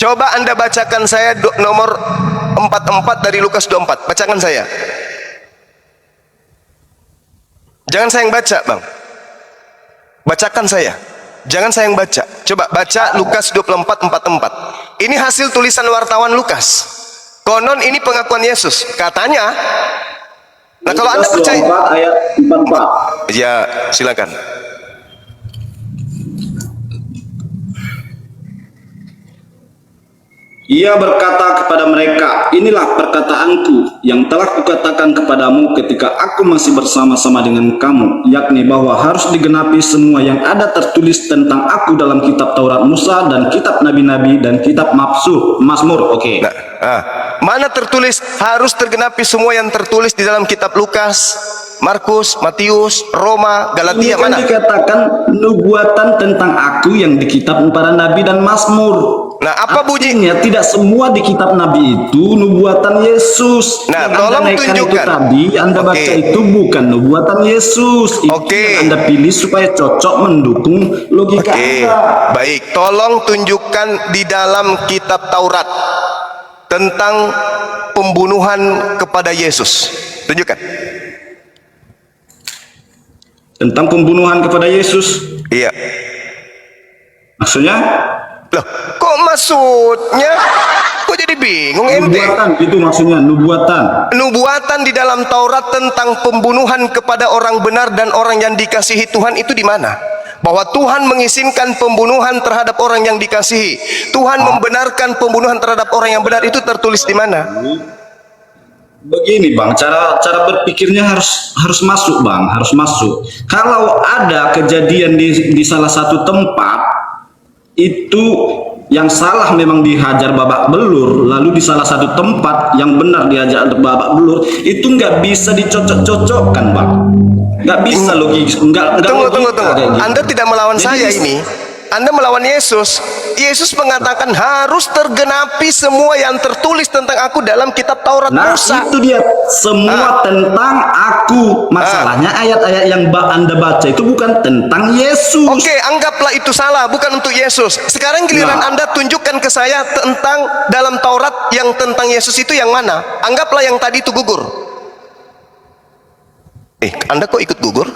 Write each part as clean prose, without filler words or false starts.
Coba Anda bacakan saya nomor 44 dari Lukas 24. Bacakan saya. Jangan saya yang baca, Bang. Bacakan saya. Jangan saya yang baca. Coba baca Lukas 24:44. Ini hasil tulisan wartawan Lukas. Konon ini pengakuan Yesus. Katanya. Nah, kalau Anda percaya 24 ayat 44. ya, silakan. Ia berkata kepada mereka, inilah perkataanku yang telah kukatakan kepadamu ketika aku masih bersama-sama dengan kamu, yakni bahwa harus digenapi semua yang ada tertulis tentang aku dalam kitab Taurat Musa dan kitab Nabi-Nabi dan kitab Mazmur. Oke. Nah, mana tertulis harus tergenapi semua yang tertulis di dalam kitab Lukas, Markus, Matius, Roma, Galatia? Ini kan mana dikatakan nubuatan tentang aku yang di kitab para nabi dan Mazmur. Nah, apa bunyinya? Artinya tidak semua di kitab nabi itu nubuatan Yesus. Nah, yang tolong Anda naikkan tunjukkan. itu tadi, Anda baca itu bukan nubuatan Yesus. Itu yang Anda pilih supaya cocok mendukung logika Anda. Baik, tolong tunjukkan di dalam kitab Taurat tentang pembunuhan kepada Yesus. Tunjukkan. Tentang pembunuhan kepada Yesus. Iya. Maksudnya? Loh, kok maksudnya? Kok jadi bingung ente? Nubuatan, itu maksudnya nubuatan. Nubuatan di dalam Taurat tentang pembunuhan kepada orang benar dan orang yang dikasihi Tuhan itu di mana? Bahwa Tuhan mengizinkan pembunuhan terhadap orang yang dikasihi. Tuhan membenarkan pembunuhan terhadap orang yang benar, itu tertulis di mana? Begini Bang, cara berpikirnya harus masuk Bang, harus masuk. Kalau ada kejadian di salah satu tempat itu yang salah memang dihajar babak belur, lalu di salah satu tempat yang benar dihajar babak belur, itu nggak bisa dicocok-cocokkan Bang, nggak bisa logis, nggak Tunggu. gitu. Anda tidak melawan saya ini. Anda melawan Yesus. Yesus mengatakan harus tergenapi semua yang tertulis tentang aku dalam kitab Taurat Musa. Itu dia semua tentang aku. Masalahnya ayat-ayat yang Anda baca itu bukan tentang Yesus. Oke, anggaplah itu salah, bukan untuk Yesus. Sekarang giliran Anda tunjukkan ke saya tentang dalam Taurat yang tentang Yesus itu yang mana? Anggaplah yang tadi itu gugur. Anda kok ikut gugur?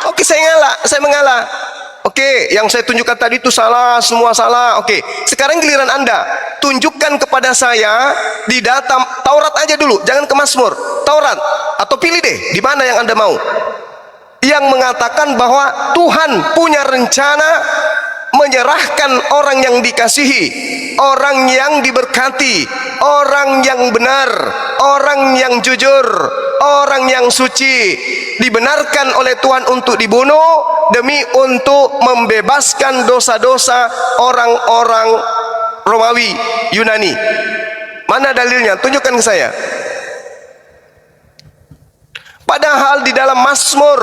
Oke, saya mengalah. Oke, yang saya tunjukkan tadi itu salah, semua salah. Oke, sekarang giliran Anda tunjukkan kepada saya di data Taurat aja dulu, jangan ke Mazmur. Taurat, atau pilih deh di mana yang Anda mau, yang mengatakan bahwa Tuhan punya rencana menyerahkan orang yang dikasihi, orang yang diberkati, orang yang benar, orang yang jujur, orang yang suci, dibenarkan oleh Tuhan untuk dibunuh demi untuk membebaskan dosa-dosa orang-orang Romawi, Yunani. Mana dalilnya? Tunjukkan ke saya. Padahal di dalam Mazmur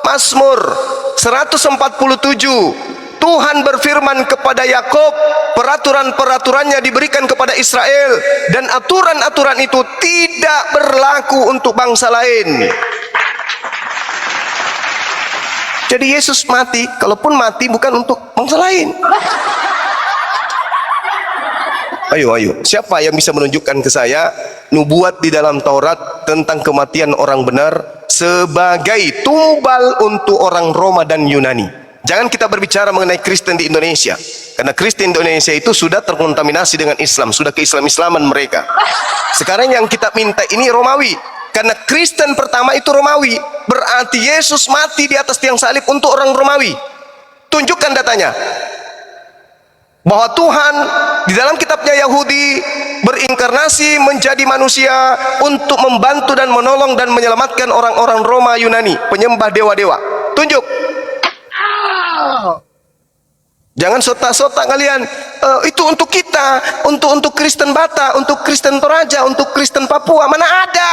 147 Tuhan berfirman kepada Yakub, peraturan-peraturannya diberikan kepada Israel, dan aturan-aturan itu tidak berlaku untuk bangsa lain. Jadi Yesus mati, kalaupun mati bukan untuk bangsa lain. Ayo, siapa yang bisa menunjukkan ke saya nubuat di dalam Taurat tentang kematian orang benar sebagai tumbal untuk orang Roma dan Yunani? Jangan kita berbicara mengenai Kristen di Indonesia, karena Kristen di Indonesia itu sudah terkontaminasi dengan Islam, sudah ke-Islam-Islaman mereka. Sekarang yang kita minta ini Romawi, karena Kristen pertama itu Romawi, berarti Yesus mati di atas tiang salib untuk orang Romawi. Tunjukkan datanya, bahwa Tuhan di dalam kitabnya Yahudi berinkarnasi menjadi manusia untuk membantu dan menolong dan menyelamatkan orang-orang Roma Yunani, penyembah dewa-dewa. Tunjuk. Jangan sota-sota kalian. Itu untuk kita, untuk Kristen Batak, untuk Kristen Toraja, untuk Kristen Papua. Mana ada?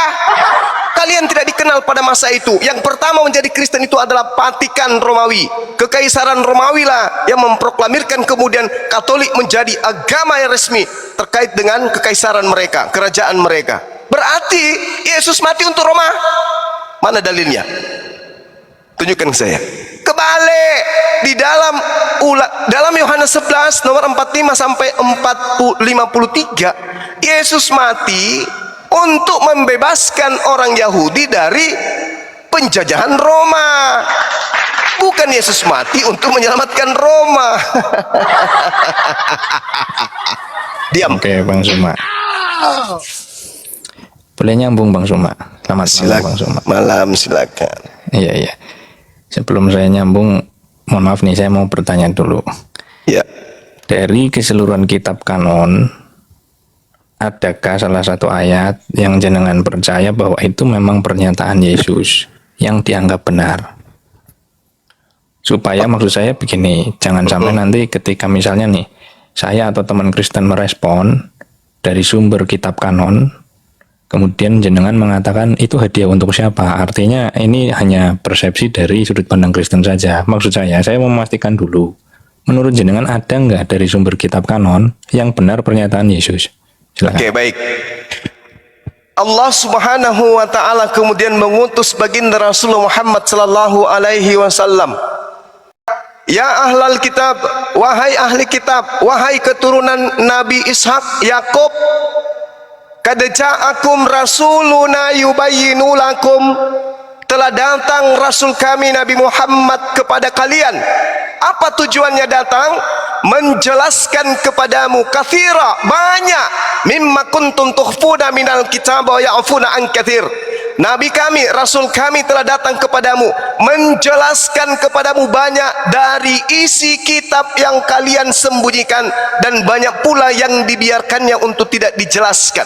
Kalian tidak dikenal pada masa itu. Yang pertama menjadi Kristen itu adalah Vatikan Romawi, Kekaisaran Romawi lah yang memproklamirkan kemudian Katolik menjadi agama yang resmi terkait dengan kekaisaran mereka, kerajaan mereka. Berarti Yesus mati untuk Roma. Mana dalilnya? Tunjukkan ke saya. Kebalik. balik di dalam Yohanes 11 nomor 45 sampai 53, Yesus mati untuk membebaskan orang Yahudi dari penjajahan Roma. Bukan Yesus mati untuk menyelamatkan Roma. Diam. Oke, Bang Suma. Boleh nyambung Bang Suma. Selamat malam Bang Suma. Malam, silakan. Iya. Sebelum saya nyambung, mohon maaf nih, saya mau bertanya dulu. Ya. Dari keseluruhan kitab kanon, adakah salah satu ayat yang jenengan percaya bahwa itu memang pernyataan Yesus yang dianggap benar? Supaya maksud saya begini, jangan sampai nanti ketika misalnya nih, saya atau teman Kristen merespon dari sumber kitab kanon, kemudian jenengan mengatakan itu hadiah untuk siapa? Artinya ini hanya persepsi dari sudut pandang Kristen saja. Maksud saya mau memastikan dulu, menurut jenengan ada nggak dari sumber kitab kanon yang benar pernyataan Yesus? Silakan. Oke, baik. Allah Subhanahu wa taala kemudian mengutus baginda Rasulullah Muhammad sallallahu alaihi wasallam. Ya ahlal kitab, wahai ahli kitab, wahai keturunan Nabi Ishak, Yakub, qad ja'akum rasuluna yubayyinu lakum, telah datang rasul kami Nabi Muhammad kepada kalian. Apa tujuannya datang? Menjelaskan kepadamu katsira, banyak, mimma kuntum tukhfuna minal kitab wa ya'funa an katsir. Nabi kami, Rasul kami telah datang kepadamu, menjelaskan kepadamu banyak dari isi kitab yang kalian sembunyikan, dan banyak pula yang dibiarkannya untuk tidak dijelaskan.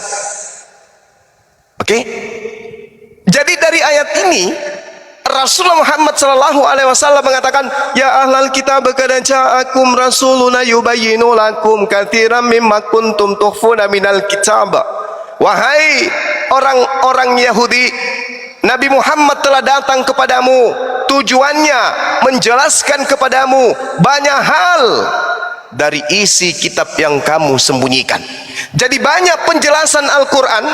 Oke? Jadi dari ayat ini Rasulullah Muhammad sallallahu alaihi wasallam mengatakan, ya ahlal kitab qad ja'akum rasuluna yubayyinu lakum katsiran mimma kuntum tukhfuna minal kitab. Wahai orang-orang Yahudi, Nabi Muhammad telah datang kepadamu, tujuannya menjelaskan kepadamu banyak hal dari isi kitab yang kamu sembunyikan. Jadi banyak penjelasan Al-Quran,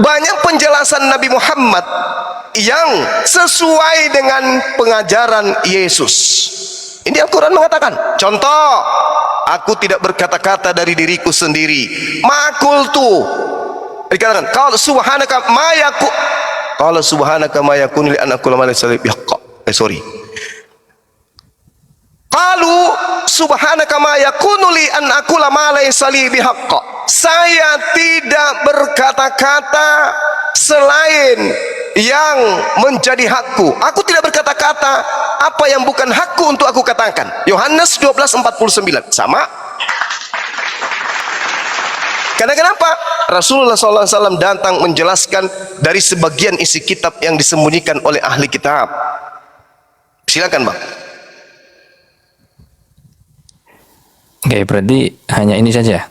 banyak penjelasan Nabi Muhammad yang sesuai dengan pengajaran Yesus. Ini Al-Quran mengatakan, contoh, aku tidak berkata-kata dari diriku sendiri, makultu, dikatakan qala subhanaka ma yakun, qala subhanaka ma yakun li an aqula ma laysa li bihaqq. Qalu subhanaka ma yakunu li an aqula ma laysa li bihaqq. Saya tidak berkata-kata selain yang menjadi hakku. Aku tidak berkata-kata apa yang bukan hakku untuk aku katakan. Yohanes 12:49. Sama. Karena kenapa? Rasulullah SAW datang menjelaskan dari sebagian isi kitab yang disembunyikan oleh ahli kitab. Silakan, Bang. Oke, berarti hanya ini saja.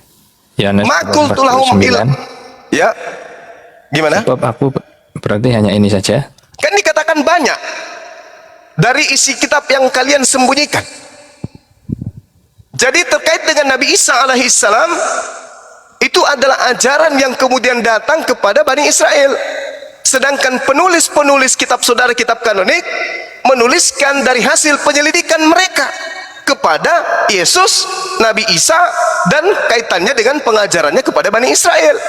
Yohanes Makul tulahum 49. Ya. Gimana? Sebab aku berarti hanya ini saja. Kan dikatakan banyak dari isi kitab yang kalian sembunyikan. Jadi terkait dengan Nabi Isa alaihissalam, itu adalah ajaran yang kemudian datang kepada Bani Israel. Sedangkan penulis-penulis kitab saudara, kitab kanonik, menuliskan dari hasil penyelidikan mereka kepada Yesus, Nabi Isa, dan kaitannya dengan pengajarannya kepada Bani Israel.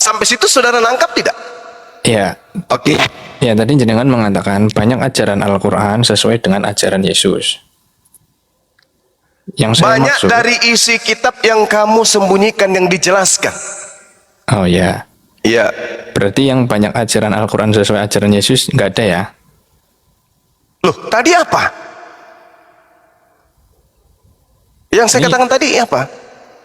Sampai situ saudara nangkap tidak? Ya, Oke. ya tadi jenengan mengatakan banyak ajaran Al-Quran sesuai dengan ajaran Yesus. Yang saya Banyak maksud, dari isi kitab yang kamu sembunyikan yang dijelaskan. oh ya, Iya. berarti yang banyak ajaran Al-Quran sesuai ajaran Yesus nggak ada ya? Loh, tadi apa? Yang saya katakan tadi apa?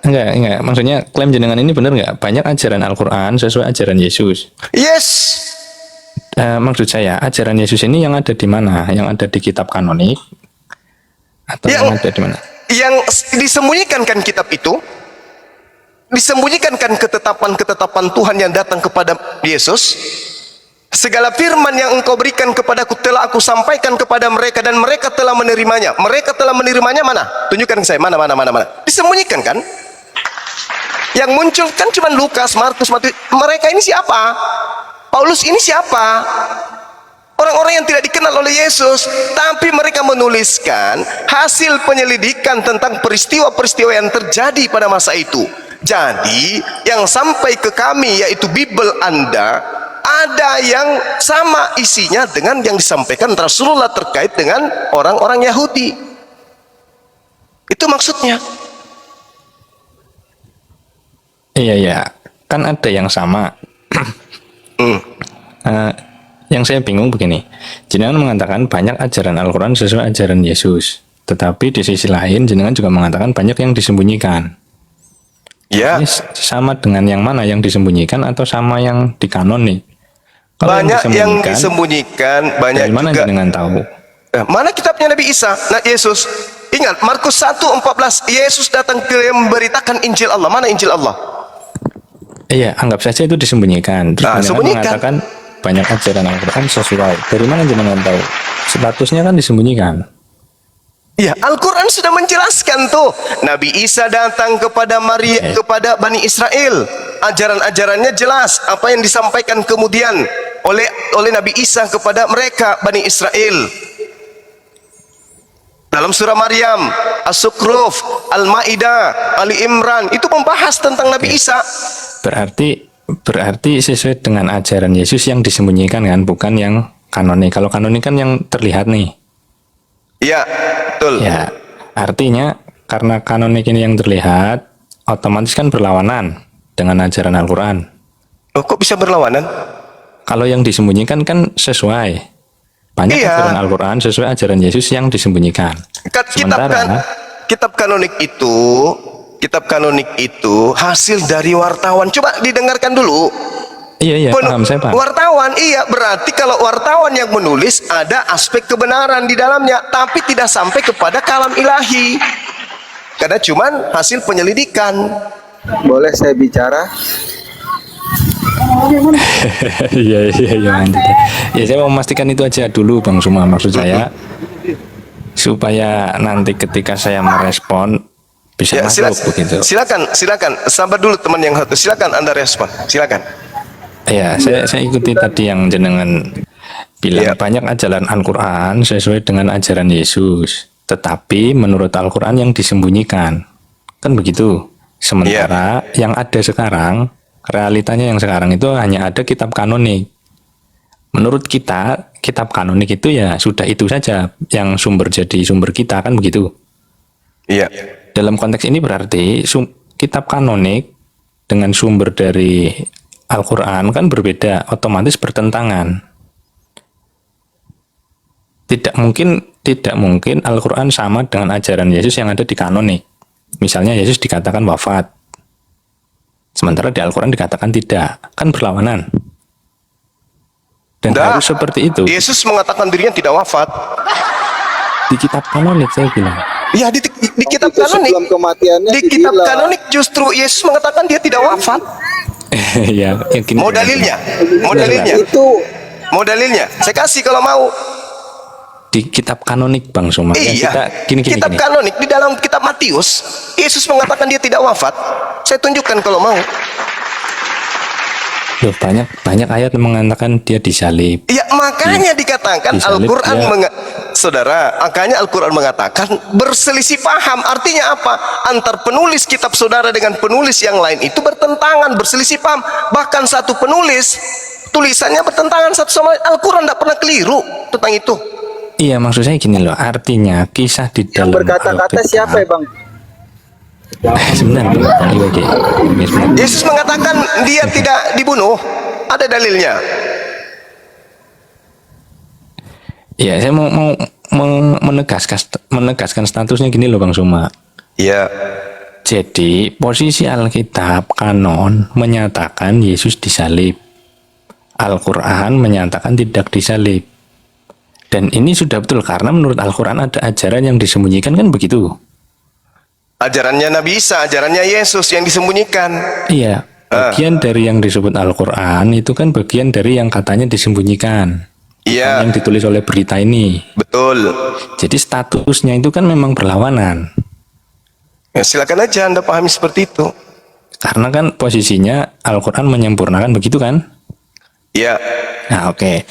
Enggak. Maksudnya klaim jenengan ini benar nggak? Banyak ajaran Al-Quran sesuai ajaran Yesus. Yes. Maksud saya, ajaran Yesus ini yang ada di mana? Yang ada di kitab kanonik? Atau yang ada di mana? Yang disembunyikan kan kitab itu, disembunyikan kan ketetapan-ketetapan Tuhan yang datang kepada Yesus. Segala firman yang engkau berikan kepadaku telah aku sampaikan kepada mereka, dan mereka telah menerimanya. Mereka telah menerimanya mana? Tunjukkan ke saya, mana. Disembunyikan kan? Yang muncul kan cuma Lukas, Markus, Matius. Mereka ini siapa? Paulus ini siapa? Orang-orang yang tidak dikenal oleh Yesus, tapi mereka menuliskan hasil penyelidikan tentang peristiwa-peristiwa yang terjadi pada masa itu. Jadi, yang sampai ke kami, yaitu Bible Anda, ada yang sama isinya dengan yang disampaikan Rasulullah terkait dengan orang-orang Yahudi. Itu maksudnya. Iya, kan ada yang sama. Yang saya bingung begini, jenengan mengatakan banyak ajaran Al-Quran sesuai ajaran Yesus, tetapi di sisi lain jenengan juga mengatakan banyak yang disembunyikan. Ya. Ini sama dengan yang mana, yang disembunyikan atau sama yang dikanonik? Kalau Banyak yang disembunyikan, banyak dari mana juga. jenengan tahu? Mana kitabnya Nabi Isa, Yesus? Ingat, Markus 1:14, Yesus datang memberitakan Injil Allah. Mana Injil Allah? Iya, anggap saja itu disembunyikan. Terus jenengan sembunyikan. mengatakan banyak ajaran Al-Quran sesuai. Dari mana jenengan tahu? Statusnya kan disembunyikan. Ya, Al-Quran sudah menjelaskan tuh. Nabi Isa datang kepada Maria, kepada Bani Israel. Ajaran-ajarannya jelas. Apa yang disampaikan kemudian oleh Nabi Isa kepada mereka, Bani Israel. Dalam surah Maryam, As-Sukruf, Al-Ma'idah, Ali Imran, itu membahas tentang Nabi Isa. Berarti sesuai dengan ajaran Yesus yang disembunyikan kan, bukan yang kanonik. Kalau kanonik kan yang terlihat nih. Iya, betul. Ya, artinya karena kanonik ini yang terlihat, otomatis kan berlawanan dengan ajaran Al-Quran. Oh, kok bisa berlawanan? Kalau yang disembunyikan kan sesuai. Banyak Iya. ajaran Al-Quran sesuai ajaran Yesus yang disembunyikan. Kitab kanonik itu hasil dari wartawan. Coba didengarkan dulu. Iya, paham saya, Pak. Wartawan, iya, berarti kalau wartawan yang menulis ada aspek kebenaran di dalamnya, tapi tidak sampai kepada kalam ilahi. Karena cuman hasil penyelidikan. Boleh saya bicara? Iya, lanjut. Ya, saya mau memastikan itu aja dulu, Bang Suma. Maksud saya supaya nanti ketika saya merespon bisa Ya, masuk begitu. silakan. Sabar dulu teman yang satu. Silakan Anda respon. Silakan. Ya, saya ikuti tadi yang jenengan bilang banyak ajaran Al-Quran sesuai dengan ajaran Yesus, tetapi menurut Al-Quran yang disembunyikan. Kan begitu. Sementara yang ada sekarang, realitanya yang sekarang itu hanya ada kitab kanonik. Menurut kita, kitab kanonik itu ya sudah itu saja yang jadi sumber kita, kan begitu. Iya. Dalam konteks ini berarti kitab kanonik dengan sumber dari Al-Quran kan berbeda, otomatis bertentangan. Tidak mungkin Al-Quran sama dengan ajaran Yesus yang ada di kanonik. Misalnya Yesus dikatakan wafat, sementara di Al-Quran dikatakan tidak, kan berlawanan. Dan harus seperti itu. Yesus mengatakan dirinya tidak wafat. Di kitab kanonik saya bilang. Ya, di kitab Itu kanonik. sebelum kematiannya Di kitab dibilang. kanonik justru Yesus mengatakan dia tidak wafat. Ya, yakin. Mau dalilnya? Mau dalilnya? Saya kasih kalau mau. Di kitab kanonik, Bang Suma. Iya. Kitab kanonik di dalam kitab Matius, Yesus mengatakan dia tidak wafat. Saya tunjukkan kalau mau. Loh, banyak ayat yang mengatakan dia disalib. Ya, makanya dikatakan Disalib, Al-Quran ya. Saudara, makanya Al-Quran mengatakan berselisih paham. Artinya apa? Antar penulis kitab saudara dengan penulis yang lain itu bertentangan, berselisih paham. Bahkan satu penulis tulisannya bertentangan satu sama lain. Al-Quran tidak pernah keliru tentang itu. Iya, maksud saya gini loh, artinya kisah di Yang dalam berkata-kata Alkitab- siapa ya Bang? Sebentar, Bang Iwagi. Sebentar. Yesus mengatakan dia tidak dibunuh. Ada dalilnya. Ya, saya mau menegaskan statusnya gini loh, Bang Suma. Iya. Jadi, posisi Alkitab kanon menyatakan Yesus disalib. Al-Quran menyatakan tidak disalib. Dan ini sudah betul karena menurut Al-Quran ada ajaran yang disembunyikan, kan begitu? Ajarannya Nabi Isa, ajarannya Yesus yang disembunyikan. Iya, bagian dari yang disebut Al-Quran itu kan bagian dari yang katanya disembunyikan. Iya. Yang ditulis oleh berita ini. Betul. Jadi statusnya itu kan memang berlawanan. Ya, silakan aja Anda pahami seperti itu. Karena kan posisinya Al-Quran menyempurnakan, begitu kan? Iya. Nah, oke.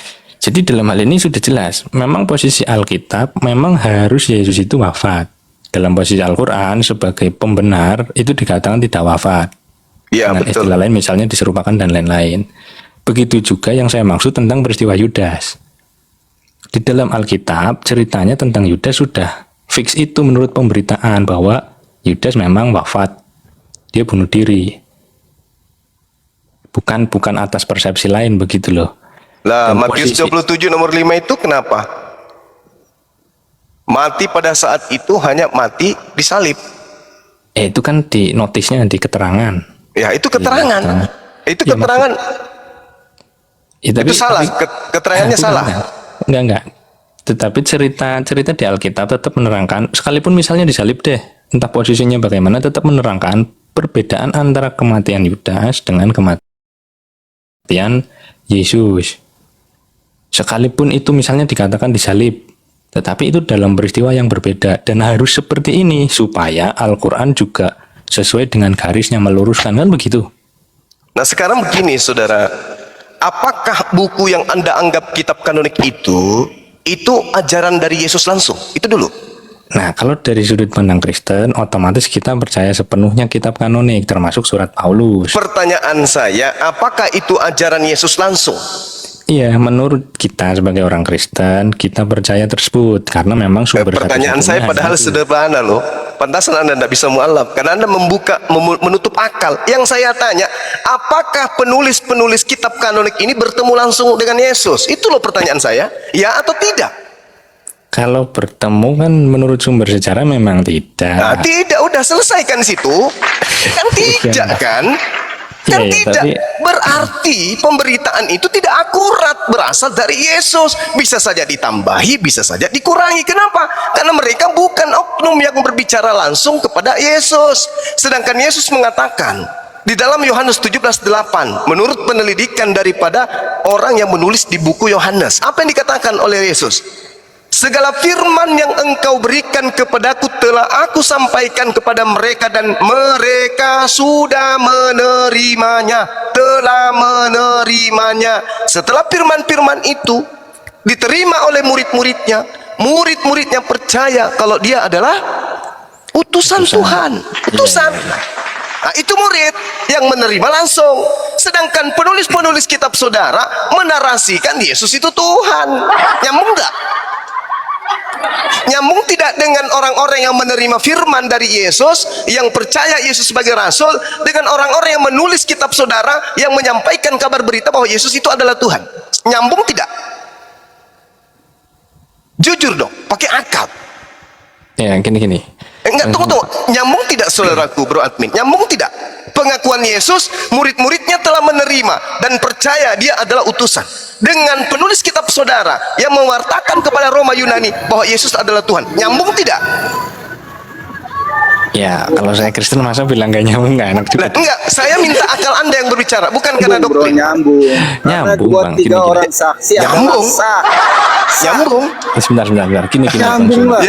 Jadi dalam hal ini sudah jelas, memang posisi Alkitab memang harus Yesus itu wafat. Dalam posisi Al-Quran sebagai pembenar itu dikatakan tidak wafat. Ya, Dengan betul. istilah lain misalnya diserupakan dan lain-lain. Begitu juga yang saya maksud tentang peristiwa Yudas. Di dalam Alkitab ceritanya tentang Yudas sudah fix itu menurut pemberitaan bahwa Yudas memang wafat. Dia bunuh diri. Bukan atas persepsi lain begitu loh. Lah, Dan Matius posisi- 27 nomor 5 itu kenapa? Mati pada saat itu hanya mati disalib. Itu kan di notisnya, di keterangan. Ya, itu keterangan. Iya, Itu ya, keterangan. Tapi- Itu salah, keterangannya Bukan, salah. Enggak. Tetapi cerita di Alkitab tetap menerangkan, sekalipun misalnya disalib deh, entah posisinya bagaimana, tetap menerangkan perbedaan antara kematian Yudas dengan kematian Yesus. Sekalipun itu misalnya dikatakan disalib, tetapi itu dalam peristiwa yang berbeda dan harus seperti ini supaya Al-Quran juga sesuai dengan garisnya, meluruskan, kan begitu. Nah, sekarang begini, saudara. Apakah buku yang Anda anggap kitab kanonik itu ajaran dari Yesus langsung? Itu dulu. Nah, kalau dari sudut pandang Kristen, otomatis kita percaya sepenuhnya kitab kanonik, termasuk surat Paulus. Pertanyaan saya, apakah itu ajaran Yesus langsung? Iya, menurut kita sebagai orang Kristen, kita percaya tersebut karena memang sumber Pertanyaan saya satu-satunya padahal itu. sederhana loh. Pantasan Anda tidak bisa mualaf karena Anda menutup akal. Yang saya tanya, apakah penulis-penulis kitab kanonik ini bertemu langsung dengan Yesus? Itu loh pertanyaan saya. Ya atau tidak? Kalau bertemu kan menurut sumber sejarah memang tidak. Nah, tidak, udah selesaikan situ. Kan tidak kan? Kan Iya, tidak. tapi- Berarti pemberitaan itu tidak akurat, berasal dari Yesus. Bisa saja ditambahi, bisa saja dikurangi. Kenapa? Karena mereka bukan oknum yang berbicara langsung kepada Yesus. Sedangkan Yesus mengatakan di dalam Yohanes 17:8, menurut penyelidikan daripada orang yang menulis di buku Yohanes, apa yang dikatakan oleh Yesus? Segala firman yang engkau berikan kepadaku telah aku sampaikan kepada mereka dan mereka sudah menerimanya, telah menerimanya. Setelah firman-firman itu diterima oleh murid-muridnya, murid-muridnya percaya kalau dia adalah utusan Tuhan, utusan. Nah, itu murid yang menerima langsung. Sedangkan penulis-penulis kitab saudara menarasikan Yesus itu Tuhan. Nyambung enggak? Nyambung tidak dengan orang-orang yang menerima firman dari Yesus, yang percaya Yesus sebagai rasul, dengan orang-orang yang menulis kitab saudara yang menyampaikan kabar berita bahwa Yesus itu adalah Tuhan? Nyambung tidak? Jujur dong, pakai akal. Ya, gini. Enggak, tunggu. Nyambung tidak, saudaraku, bro admin? Nyambung tidak? Pengakuan Yesus, murid-muridnya telah menerima dan percaya dia adalah utusan. Dengan penulis kitab saudara yang mewartakan kepada Roma Yunani bahwa Yesus adalah Tuhan. Nyambung tidak? Ya, kalau saya Kristen masa bilang gak nyambung, gak enak juga. Nah, enggak, saya minta akal Anda yang berbicara, bukan karena Bro, doktrin. nyambung. Karena Nyambung, dua Bang. tiga Gini. orang saksi adalah Nyambung. sah. Nyambung. Sebentar. Gini. Nyambung lah.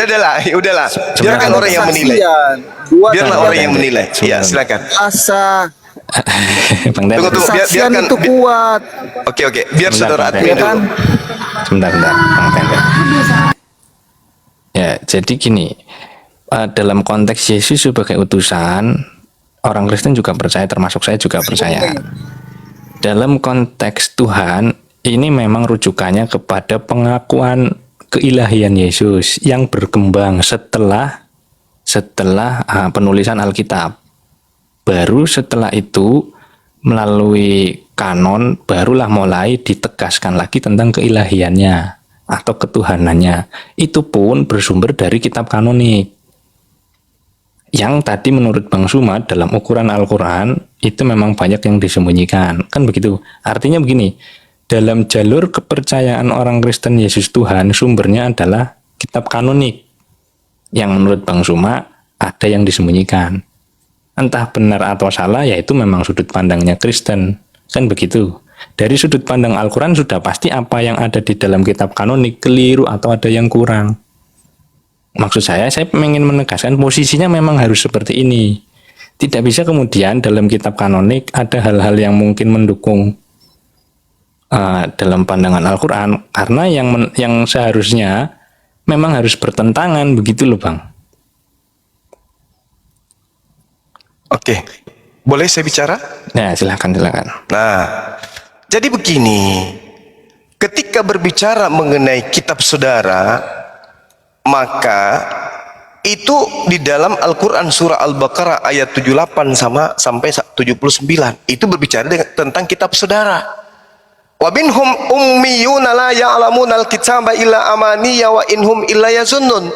Ya udahlah. Biarkan orang yang menilai. Kesaksian. Dua Biarlah tiga orang yang menilai. Ya, silakan. asa. Bang Teten. Tunggu. Kesaksian biarkan- itu kuat. Oke. Biar Sebentar, saudara Bang admin Ya kan? dulu. Sebentar, Bang Teten. Ya, jadi gini, dalam konteks Yesus sebagai utusan, orang Kristen juga percaya, termasuk saya juga percaya. Dalam konteks Tuhan, ini memang rujukannya kepada pengakuan keilahian Yesus yang berkembang setelah penulisan Alkitab. Baru setelah itu melalui kanon barulah mulai ditegaskan lagi tentang keilahiannya atau ketuhanannya. Itu pun bersumber dari kitab kanonik. Yang tadi menurut Bang Suma dalam ukuran Al-Quran itu memang banyak yang disembunyikan. Kan begitu. Artinya begini, dalam jalur kepercayaan orang Kristen Yesus Tuhan, sumbernya adalah kitab kanonik. Yang menurut Bang Suma ada yang disembunyikan. Entah benar atau salah, yaitu memang sudut pandangnya Kristen. Kan begitu. Dari sudut pandang Al-Quran sudah pasti apa yang ada di dalam kitab kanonik keliru atau ada yang kurang. Maksud saya ingin menegaskan posisinya memang harus seperti ini. Tidak bisa kemudian dalam kitab kanonik ada hal-hal yang mungkin mendukung dalam pandangan Al-Quran, karena yang seharusnya memang harus bertentangan begitu loh Bang. Oke, boleh saya bicara? Nah, silakan. Nah, jadi begini, ketika berbicara mengenai kitab saudara, maka itu di dalam Al-Quran surah Al-Baqarah ayat 78 sampai 79 itu berbicara tentang kitab saudara. Wa minhum ummiyuna la ya'lamunal kitaba illa amaniya wa inhum illa yazunnun.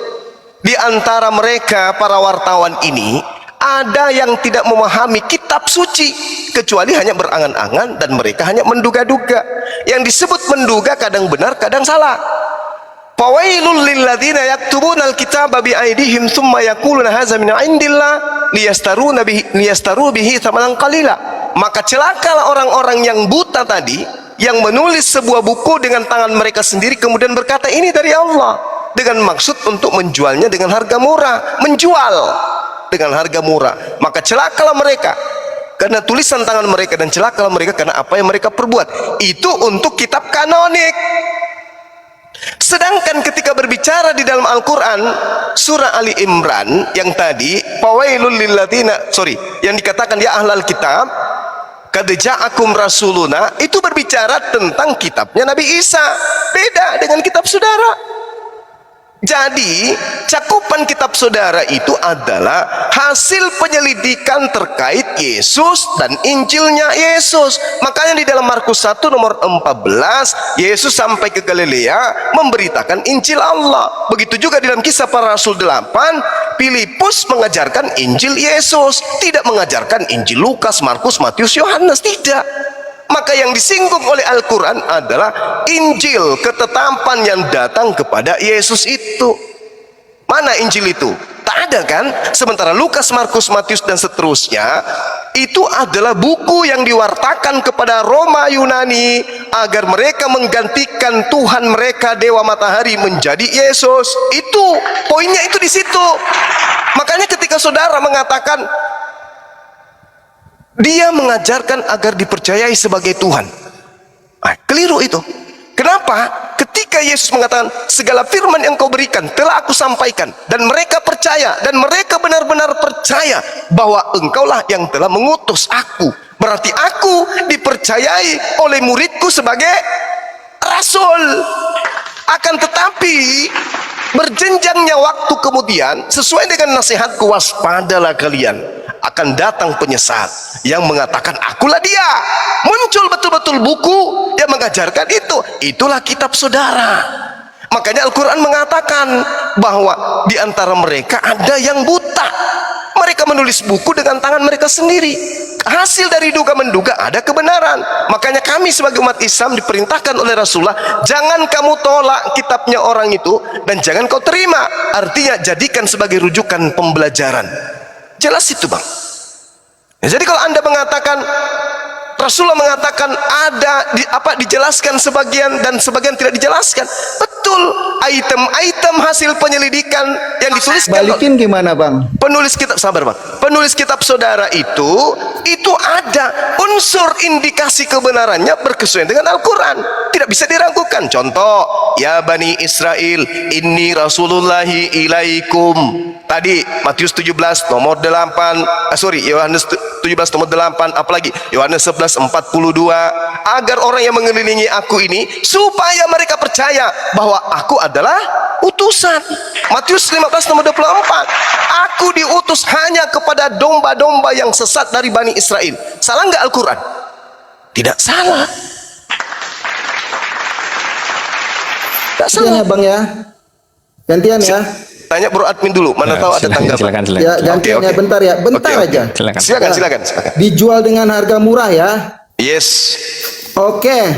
Di antara mereka para wartawan ini ada yang tidak memahami kitab suci kecuali hanya berangan-angan dan mereka hanya menduga-duga. Yang disebut menduga kadang benar kadang salah. Fawailul lilladzina yaktubuna alkitaba biaidihim thumma yaquluna hadza min indillah liyastaru bihi thamanan qalila. Maka celakalah orang-orang yang buta tadi, yang menulis sebuah buku dengan tangan mereka sendiri kemudian berkata ini dari Allah dengan maksud untuk menjualnya dengan harga murah, menjual dengan harga murah. Maka celakalah mereka karena tulisan tangan mereka dan celakalah mereka karena apa yang mereka perbuat. Itu untuk kitab kanonik. Sedangkan ketika berbicara di dalam Al-Quran surah Ali Imran yang tadi fawailul lilladzina, yang dikatakan ya ahlal kitab qad ja'akum rasuluna, itu berbicara tentang kitabnya Nabi Isa, beda dengan kitab saudara. Jadi cakupan kitab saudara itu adalah hasil penyelidikan terkait Yesus dan Injilnya Yesus. Makanya di dalam Markus 1 nomor 14 Yesus sampai ke Galilea memberitakan Injil Allah. Begitu juga di dalam Kisah Para Rasul 8 Filipus mengajarkan Injil Yesus, tidak mengajarkan Injil Lukas, Markus, Matius, Yohanes, tidak. Maka yang disinggung oleh Al-Quran adalah Injil, ketetapan yang datang kepada Yesus itu. Mana Injil itu? Tak ada kan? Sementara Lukas, Markus, Matius dan seterusnya itu adalah buku yang diwartakan kepada Roma Yunani agar mereka menggantikan Tuhan mereka Dewa Matahari menjadi Yesus. Itu poinnya, itu di situ. Makanya ketika saudara mengatakan dia mengajarkan agar dipercayai sebagai Tuhan, keliru itu. Kenapa? Ketika Yesus mengatakan segala firman yang kau berikan telah aku sampaikan, dan mereka percaya, dan mereka benar-benar percaya bahwa engkaulah yang telah mengutus aku, berarti aku dipercayai oleh muridku sebagai rasul. Akan tetapi berjenjangnya waktu kemudian, sesuai dengan nasihatku, waspadalah kalian, akan datang penyesat yang mengatakan akulah dia. Muncul betul-betul buku yang mengajarkan itu. Itulah kitab saudara. Makanya Al-Quran mengatakan bahwa di antara mereka ada yang buta. Mereka menulis buku dengan tangan mereka sendiri. Hasil dari duga-menduga ada kebenaran. Makanya kami sebagai umat Islam diperintahkan oleh Rasulullah, jangan kamu tolak kitabnya orang itu dan jangan kau terima. Artinya jadikan sebagai rujukan pembelajaran. Jelas itu Bang. Jadi kalau Anda mengatakan Rasulullah mengatakan ada dijelaskan sebagian dan sebagian tidak dijelaskan, betul. Item-item hasil penyelidikan yang ditulis Balikin gimana Bang? penulis kitab, sabar Bang, penulis kitab saudara itu ada unsur indikasi kebenarannya berkesesuaian dengan Al-Quran, tidak bisa diragukan. Contoh, ya Bani Israel inni rasulullahi ilaikum, tadi Matius 17 nomor 8, Yohanes 17 nomor 8, apalagi Yohanes 11:42, agar orang yang mengelilingi aku ini supaya mereka percaya bahwa aku adalah utusan. Matius 15 nomor 24, aku diutus hanya kepada domba-domba yang sesat dari Bani Israel. Salah nggak Al-Quran? Tidak salah. Tak salah Bang ya. Gantian ya. Tanya Bro Admin dulu, mana tahu ada tanggapan. Silakan. Ya gantian ya, bentar ya. Bentar Oke. aja. Silakan. Silakan. Dijual dengan harga murah ya. Yes. Oke.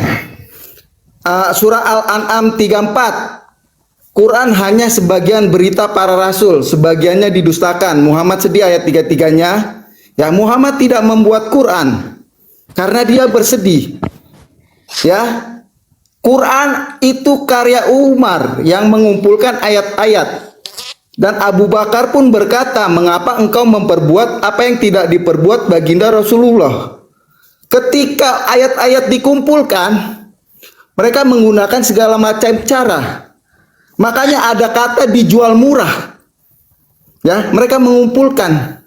Surah Al-An'am 34. Quran hanya sebagian berita para rasul, sebagiannya didustakan. Muhammad sedih ayat 33-nya. Ya, Muhammad tidak membuat Quran karena dia bersedih. Ya. Quran itu karya Umar yang mengumpulkan ayat-ayat. Dan Abu Bakar pun berkata, mengapa engkau memperbuat apa yang tidak diperbuat baginda Rasulullah? Ketika ayat-ayat dikumpulkan, Mereka menggunakan segala macam cara. Makanya ada kata dijual murah. Ya, mereka mengumpulkan.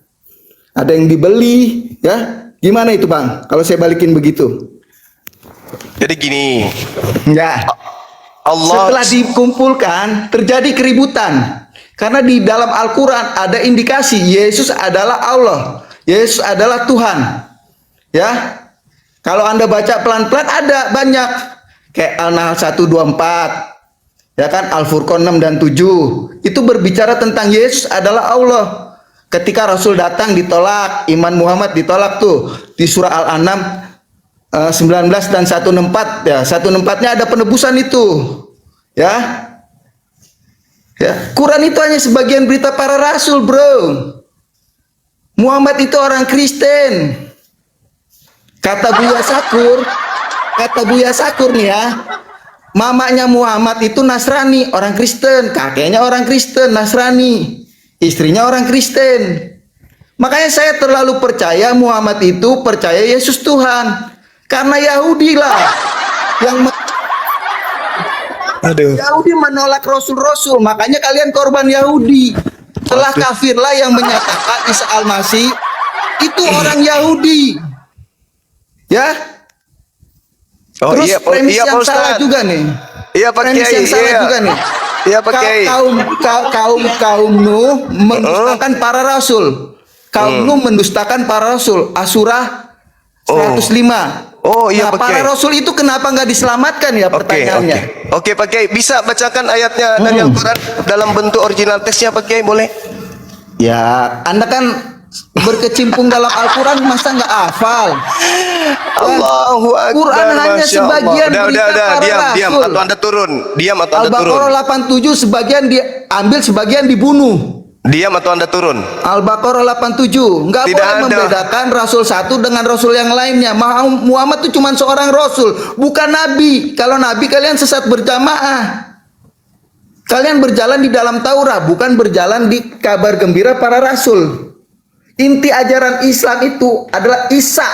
Ada yang dibeli, ya. Gimana itu, Bang? Kalau saya balikin begitu. Jadi gini, Ya. Allah Setelah dikumpulkan, terjadi keributan. Karena di dalam Al-Quran ada indikasi Yesus adalah Allah. Yesus adalah Tuhan. Ya. Kalau Anda baca pelan-pelan ada banyak. Kayak Al-Nahl 124. Ya kan, Al-Furqan 6 dan 7. Itu berbicara tentang Yesus adalah Allah. Ketika Rasul datang ditolak, iman Muhammad ditolak tuh. Di surah Al-An'am 19 dan 164 ya, 164-nya ada penebusan itu. Ya. Ya, Quran itu hanya sebagian berita para rasul, bro. Muhammad itu orang Kristen. Kata Buya Sakur nih ya. Mamanya Muhammad itu Nasrani, orang Kristen, kakeknya orang Kristen, Nasrani. Istrinya orang Kristen. Makanya saya terlalu percaya Muhammad itu percaya Yesus Tuhan. Karena Yahudi lah yang Yahudi menolak Rasul-Rasul, makanya kalian korban Yahudi. Telah kafirlah yang menyatakan Isa Al-Masih itu orang Yahudi. Ya. Terus premis yang Pak salah Ustaz. juga nih. Iya Pak Premis Kiai. yang salah juga nih. Iya Pak Kiai. Kaum Nuh mendustakan para rasul. Kaum Nuh mendustakan para rasul. Asurah 105. Oh iya Nah, Pak para Kiai. rasul itu kenapa nggak diselamatkan ya pertanyaannya? Oke Pak Kiai, bisa bacakan ayatnya dari Al-Quran dalam bentuk original teksnya Pak Kiai, boleh? Ya, Anda kan berkecimpung dalam Al-Quran, masa nggak hafal? Allahu Akbar. Quran hanya Masya sebagian Allah. berita para diam, rasul. atau Anda turun. Diam atau Anda turun. Al-Baqarah 87 sebagian diambil, sebagian dibunuh. Diam atau Anda turun. Al-Baqarah 87 nggak Tidak boleh ada. membedakan rasul satu dengan rasul yang lainnya. Muhammad itu cuma seorang rasul, bukan nabi. Kalau nabi kalian sesat berjamaah. Kalian berjalan di dalam Taurat, bukan berjalan di kabar gembira para rasul. Inti ajaran Islam itu adalah Isa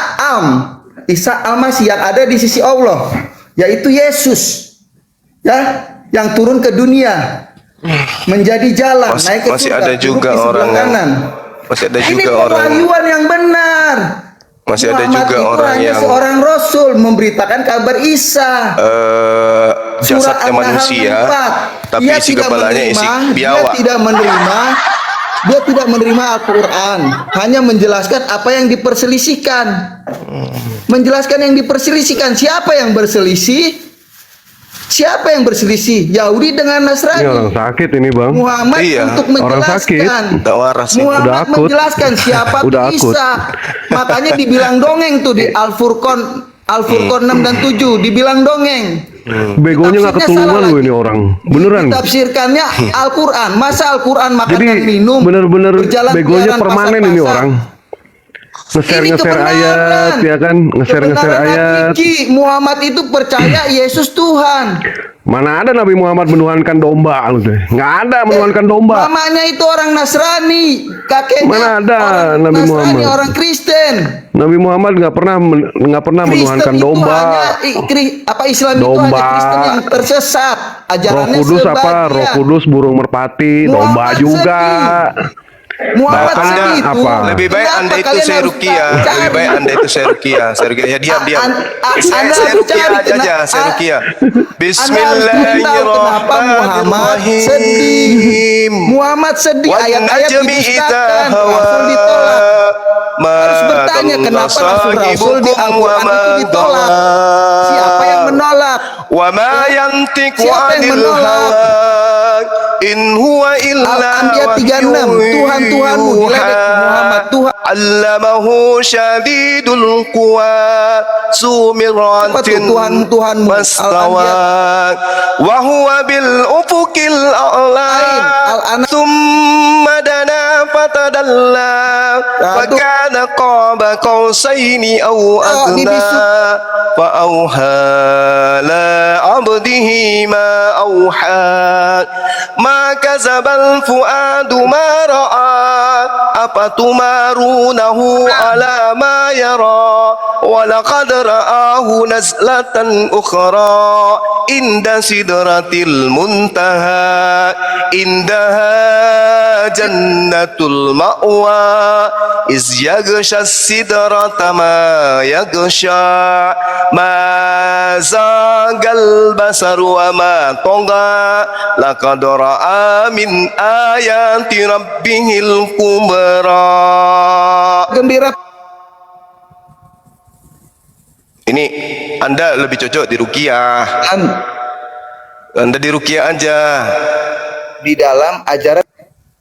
Al-Masih yang ada di sisi Allah, yaitu Yesus. Ya, yang turun ke dunia. Menjadi jalan, naik ke masih surga, ada duduk juga di sebelah orang yang kanan. masih ada Ini juga orang pewahyuan yang benar. masih ada Muhammad juga itu orang hanya yang seorang rasul memberitakan kabar Isa. jasadnya An-Nahl manusia 64. tapi Dia isi tidak kepalanya isi menerima, biawak. Dia tidak menerima Al-Quran, hanya menjelaskan apa yang diperselisihkan. Menjelaskan yang diperselisihkan. Siapa yang berselisih? Siapa yang berselisih? Yahudi dengan Nasrani. Ini orang sakit ini bang. Muhammad Iya. untuk Orang sakit. menjelaskan. Tak waras ini. Muhammad Udah akut. menjelaskan siapa Udah tuh akut. Isa. Makanya dibilang dongeng tuh di Al-Furqan 6 dan 7 dibilang dongeng. Begonya nggak Tafsirnya ketulungan salah lu lagi. ini orang. Beneran. Tafsirkannya Al-Quran. Masa Al-Quran makanan Jadi minum. bener-bener berjalan begonya jalan, permanen ini pasar-pasar. orang. Ini Nge-share kebenaran. ayat ya kan, nge-share Kebenaran ayat. hakiki. Muhammad itu percaya Yesus Tuhan. Mana ada Nabi Muhammad menuhankan domba lu teh? Nggak ada menuhankan domba. Mamanya itu orang Nasrani, kakeknya Mana ada orang Nabi Nasrani, Muhammad? orang Kristen. Nabi Muhammad nggak pernah Kristen menuhankan itu domba. hanya Islam itu Domba. hanya Kristen yang tersesat. Roh Ajarannya Kudus sebagian. apa? Roh Kudus burung merpati, domba Muhammad juga. Muhammad Anda sedih itu. apa? Lebih baik Kenapa Anda itu kalian saya harus rukia. cari? Lebih baik Anda itu saya rukia. Ya diam. Anda Saya harus rukia cari aja, kenapa- saya rukia. Anda harus tahu kenapa Muhammad sedih. Muhammad sedih, ayat-ayat didustakan, Rasul ditolak. Harus bertanya kenapa Rasul di Al-Quran itu ditolak. Siapa yang menolak? Wa ma yantiqu Siapa yang 'anil menolak? hawa in huwa illa Al-Anbiya 36, Tuhan Tuhanmu diledek Muhammad Tuhan. Allamahu syadidul quwa Apa sumiratin tuh Tuhanmu? mastawa wa huwa bil ufuqil a'la Lain, Al-An'am. thumma dana fatadalla fa Aduh. kana qaba qausaini aw Ini adna bisu. fa auha la abdihi ma auha ma kazabal fuadu ma ra'a apatumarunahu ala ma yara ولقد رآه نزلة أخرى عند سدرة المنتهى عندها جنة المأوى إذ يغشى السدرة ما يغشى ما زاغ البصر وما طغى لقد رأى من آيات ربه الكبرى. Gembira. Ini Anda lebih cocok di ruqyah. Anda di ruqyah aja. Di dalam ajaran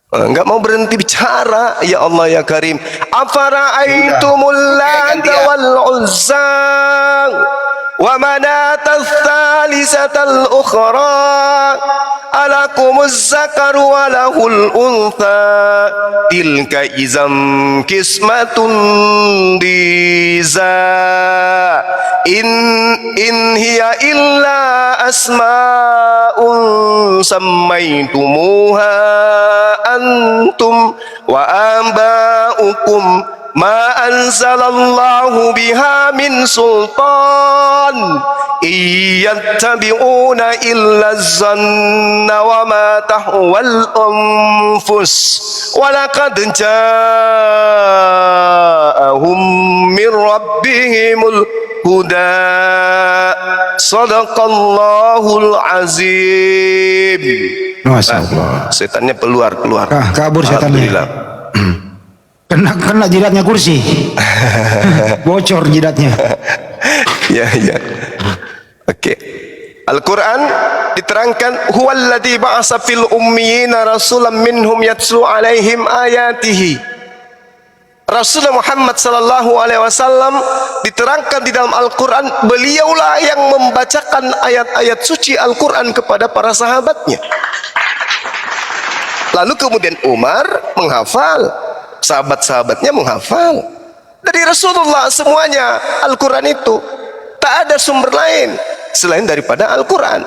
Enggak mau berhenti bicara. Ya Allah ya Karim. Afara'aitumul Lata wal Uzza wa Manata tsalisatal ukhra alakumuz zakaru wa lahul untha tilka izam kismatun diza in hiya illa asma'un sammaitumuha antum wa amba'ukum ma anzalallahu biha min sultan iyattabi'una illa zanna wa ma tahwal anfus wa laqad ja'ahum min rabbihimul huda sadaqallahul azim. Masya Allah. Setannya keluar. Kabur setannya. Alhamdulillah. Kena jidatnya kursi. Bocor jidatnya. Ya. Oke. Al-Quran diterangkan huwallazi ba'asa fil ummiyina rasulan minhum yatlu alaihim ayatihi. Rasulullah Muhammad sallallahu alaihi wasallam diterangkan di dalam Al-Quran, beliaulah yang membacakan ayat-ayat suci Al-Quran kepada para sahabatnya. Lalu kemudian Umar menghafal, sahabat-sahabatnya menghafal dari Rasulullah semuanya. Al-Quran itu tak ada sumber lain selain daripada Al-Quran.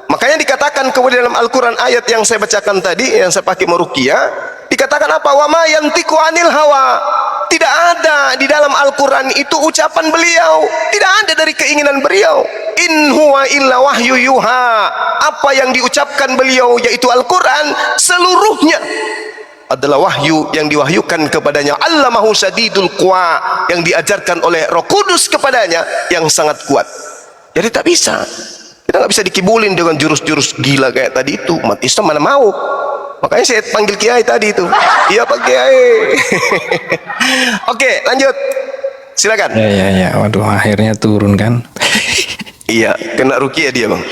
Makanya dikatakan kemudian dalam Al-Quran ayat yang saya bacakan tadi, yang saya pakai meruqyah, dikatakan apa? Wa ma yantiqu anil hawa. Tidak ada di dalam Al-Quran itu ucapan beliau, tidak ada dari keinginan beliau. In huwa illa wahyu yuha. Apa yang diucapkan beliau yaitu Al-Quran seluruhnya adalah wahyu yang diwahyukan kepadanya. Allamahu syadidul quwa, yang diajarkan oleh Roh Kudus kepadanya yang sangat kuat. Jadi tak bisa, kita nggak bisa dikibulin dengan jurus-jurus gila kayak tadi itu. Umat Islam mana mau? Makanya saya panggil kiai tadi itu. Iya Pak Kiai. Oke, lanjut. Silakan. Ya. Waduh, akhirnya turun kan. Iya, kena ruqyah dia, Bang.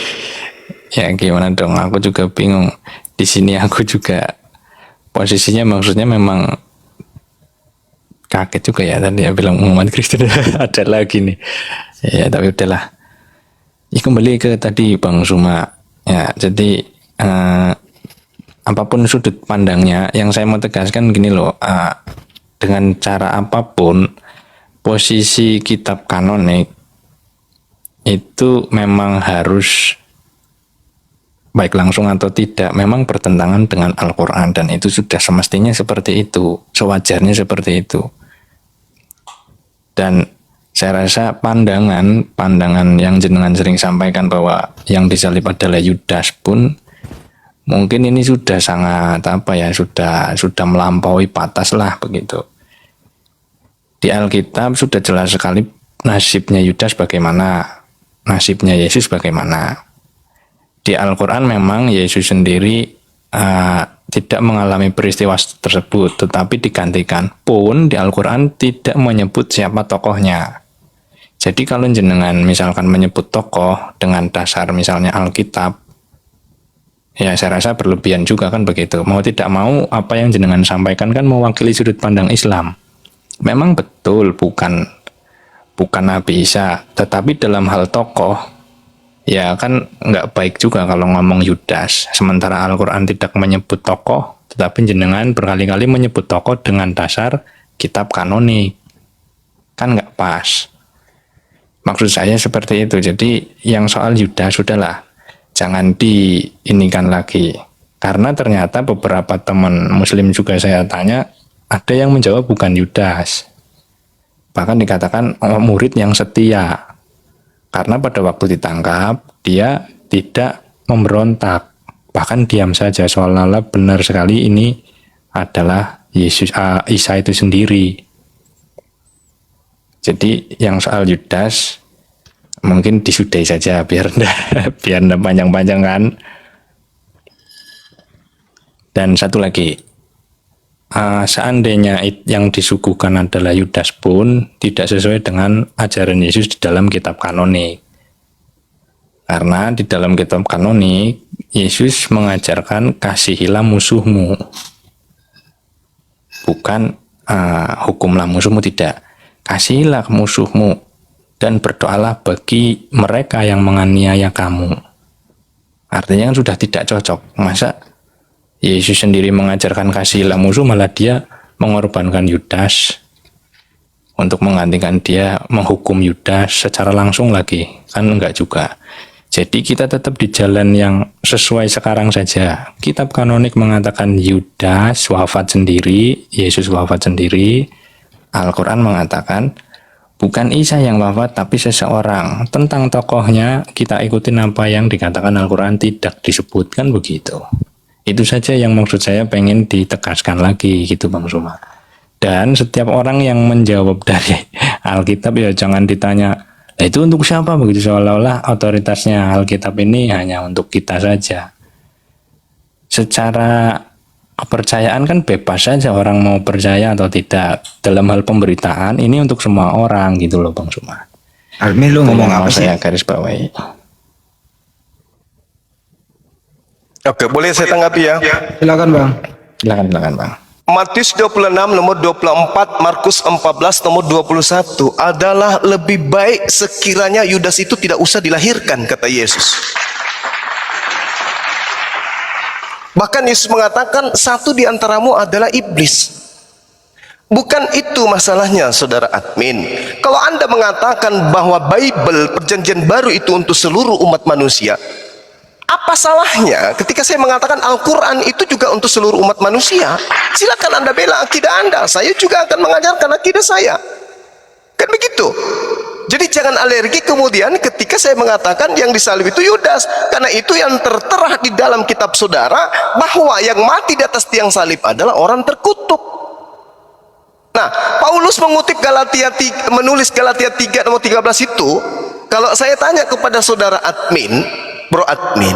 Ya gimana dong? Aku juga bingung. Di sini aku juga posisinya maksudnya memang kaget juga ya tadi ya bilang umat Kristen ada lagi nih. Ya tapi udahlah. Ya, kembali ke tadi Bang Suma. Ya, jadi apapun sudut pandangnya, yang saya mau tegaskan gini loh, dengan cara apapun posisi kitab kanonik itu memang harus, baik langsung atau tidak, memang bertentangan dengan Al-Quran, dan itu sudah semestinya seperti itu, sewajarnya seperti itu. Dan saya rasa pandangan yang jenengan sering sampaikan bahwa yang disalib adalah Yudas pun mungkin ini sudah sangat sudah melampaui batas lah begitu. Di Alkitab sudah jelas sekali nasibnya Yudas bagaimana, nasibnya Yesus bagaimana. Di Al-Quran memang Yesus sendiri tidak mengalami peristiwa tersebut, tetapi digantikan pun di Al-Quran tidak menyebut siapa tokohnya. Jadi kalau jenengan misalkan menyebut tokoh dengan dasar misalnya Alkitab, ya saya rasa berlebihan juga kan begitu. Mau tidak mau apa yang jenengan sampaikan kan mewakili sudut pandang Islam. Memang betul bukan Nabi Isa, tetapi dalam hal tokoh ya kan nggak baik juga kalau ngomong Yudas. Sementara Al-Quran tidak menyebut tokoh, tetapi jenengan berkali-kali menyebut tokoh dengan dasar kitab kanonik. Kan nggak pas. Maksud saya seperti itu. Jadi yang soal Yudas sudahlah, jangan diinikan lagi. Karena ternyata beberapa teman muslim juga saya tanya, ada yang menjawab bukan Yudas. bahkan dikatakan murid yang setia. Karena pada waktu ditangkap, dia tidak memberontak, bahkan diam saja, seolah-olah benar sekali ini adalah Yesus, Isa itu sendiri. Jadi yang soal Yudas mungkin disudahi saja biar ndak panjang-panjang kan. Dan satu lagi, seandainya yang disuguhkan adalah Yudas pun tidak sesuai dengan ajaran Yesus di dalam kitab kanonik. Karena di dalam kitab kanonik, Yesus mengajarkan kasihilah musuhmu. Bukan hukumlah musuhmu, tidak. Kasihilah musuhmu dan berdoalah bagi mereka yang menganiaya kamu. Artinya kan sudah tidak cocok. Masa Yesus sendiri mengajarkan kasihilah musuh, malah dia mengorbankan Yudas untuk menggantikan dia, menghukum Yudas secara langsung lagi. Kan enggak juga. Jadi kita tetap di jalan yang sesuai sekarang saja. Kitab kanonik mengatakan Yudas wafat sendiri, Yesus wafat sendiri. Al-Quran mengatakan bukan Isa yang wafat tapi seseorang. Tentang tokohnya kita ikutin apa yang dikatakan Al-Quran, tidak disebutkan begitu. Itu saja yang maksud saya pengen ditegaskan lagi gitu Bang Suma. Dan setiap orang yang menjawab dari Alkitab ya jangan ditanya, itu untuk siapa begitu, seolah-olah otoritasnya Alkitab ini hanya untuk kita saja. Secara kepercayaan kan bebas saja orang mau percaya atau tidak. Dalam hal pemberitaan ini untuk semua orang gitu loh Bang Suma. Almi lu ngomong apa sih? Saya garis bawahi. Oke, boleh saya tanggapi ya? Silakan Bang. Silakan Bang. Matius 26 nomor 24, Markus 14 nomor 21 adalah lebih baik sekiranya Yudas itu tidak usah dilahirkan, kata Yesus. Bahkan Yesus mengatakan satu di antaramu adalah iblis. Bukan itu masalahnya saudara admin. Kalau Anda mengatakan bahwa Bible perjanjian baru itu untuk seluruh umat manusia, apa salahnya ketika saya mengatakan Al-Quran itu juga untuk seluruh umat manusia? Silakan Anda bela akidah Anda, saya juga akan mengajarkan akidah saya. Kan begitu. Jadi jangan alergi kemudian ketika saya mengatakan yang disalib itu Yudas, karena itu yang tertera di dalam kitab saudara bahwa yang mati di atas tiang salib adalah orang terkutuk. Nah, Paulus mengutip menulis Galatia 3 nomor 13 itu. Kalau saya tanya kepada saudara admin, bro admin,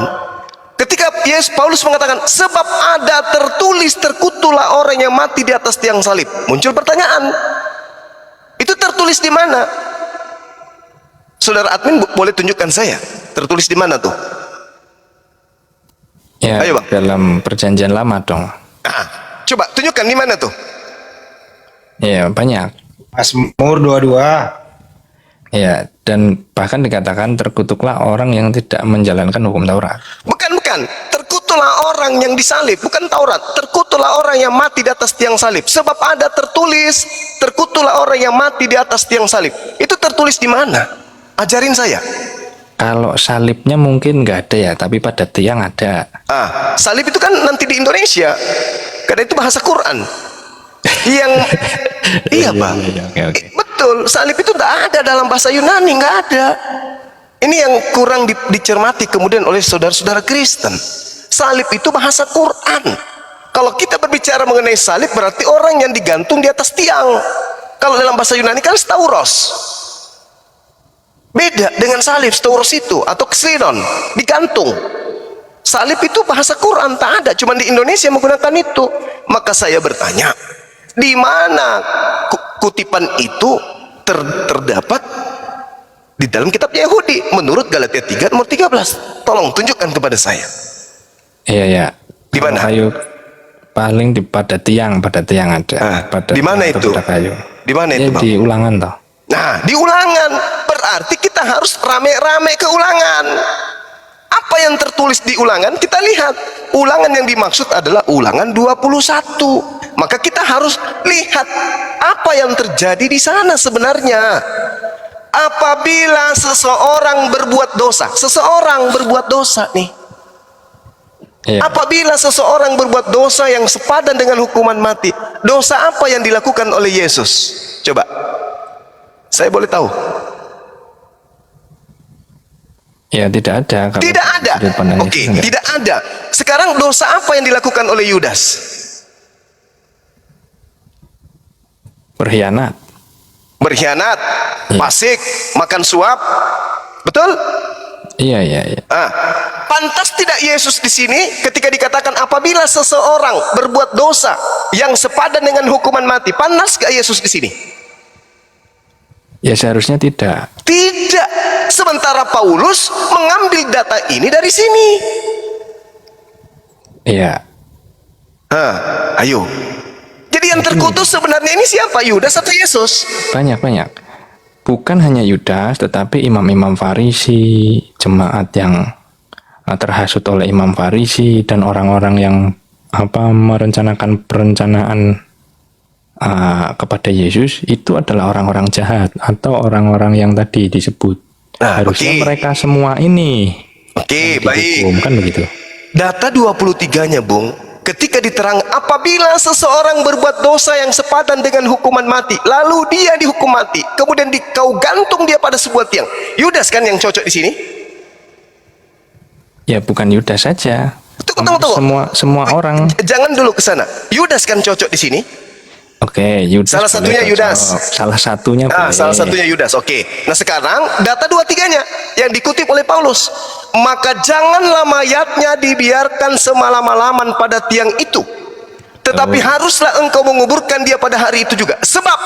ketika Paulus mengatakan sebab ada tertulis terkutuklah orang yang mati di atas tiang salib, muncul pertanyaan, itu tertulis di mana? Saudara admin boleh tunjukkan saya tertulis di mana tuh? Ya, ayo Bang. dalam perjanjian lama dong. Coba tunjukkan di mana tuh? Ya, banyak. Mazmur 22. Ya, dan bahkan dikatakan terkutuklah orang yang tidak menjalankan hukum Taurat. Bukan. Terkutuklah orang yang disalib, bukan Taurat. Terkutuklah orang yang mati di atas tiang salib. Sebab ada tertulis, terkutuklah orang yang mati di atas tiang salib. Itu tertulis di mana? Ajarin saya. Kalau salibnya mungkin nggak ada ya, tapi pada tiang ada. Salib itu kan nanti di Indonesia. Karena itu bahasa Quran. Yang iya Pak. Oke. Betul, salib itu tidak ada dalam bahasa Yunani, nggak ada. Ini yang kurang dicermati kemudian oleh saudara-saudara Kristen. Salib itu bahasa Quran. Kalau kita berbicara mengenai salib berarti orang yang digantung di atas tiang. Kalau dalam bahasa Yunani kan stauros. Beda dengan salib, stauros itu atau ksiron, digantung. Salib itu bahasa Quran, tak ada, cuma di Indonesia menggunakan itu. Maka saya bertanya, di mana kutipan itu terdapat di dalam kitab Yahudi menurut Galatia 3 nomor 13? Tolong tunjukkan kepada saya. Iya. Di mana? Kayu paling pada tiang ada. Di mana itu? Kayu. Di mana itu, Bang? Di Ulangan toh. Nah, di Ulangan berarti kita harus rame-rame ke Ulangan. Apa yang tertulis di Ulangan? Kita lihat. Ulangan yang dimaksud adalah Ulangan 21. Maka kita harus lihat apa yang terjadi di sana sebenarnya. Apabila seseorang berbuat dosa nih. Iya. Apabila seseorang berbuat dosa yang sepadan dengan hukuman mati, dosa apa yang dilakukan oleh Yesus? Coba. Saya boleh tahu? Ya tidak ada. Kalau Tidak ada. sudut pandang Oke, itu enggak. tidak ada. Sekarang dosa apa yang dilakukan oleh Yudas? Berkhianat. Berkhianat, Iya. fasik, makan suap. Betul? Iya, iya, iya. Pantas tidak Yesus di sini ketika dikatakan apabila seseorang berbuat dosa yang sepadan dengan hukuman mati, pantas gak Yesus di sini? Ya seharusnya tidak. Tidak. Sementara Paulus mengambil data ini dari sini. Iya. Ayo. Jadi yang terkutuk sebenarnya ini siapa? Yudas atau Yesus? Banyak. Bukan hanya Yudas, tetapi imam-imam Farisi, jemaat yang terhasut oleh imam Farisi, dan orang-orang yang merencanakan perencanaan kepada Yesus, itu adalah orang-orang jahat atau orang-orang yang tadi disebut. Harusnya oke. mereka semua ini Oke, yang baik. dihukum, kan begitu. Data 23-nya, Bung, ketika diterang apabila seseorang berbuat dosa yang sepadan dengan hukuman mati, lalu dia dihukum mati, kemudian kau gantung dia pada sebuah tiang. Yudas kan yang cocok di sini? Ya bukan Yudas saja. Tunggu. Semua orang. Jangan dulu ke sana. Yudas kan cocok di sini? Oke, Yudas. Salah satunya boleh Yudas. cocok. Salah satunya boleh. Salah satunya Yudas. Oke. Nah sekarang data 23-nya yang dikutip oleh Paulus. Maka janganlah mayatnya dibiarkan semalam-malaman pada tiang itu, tetapi haruslah engkau menguburkan dia pada hari itu juga. Sebab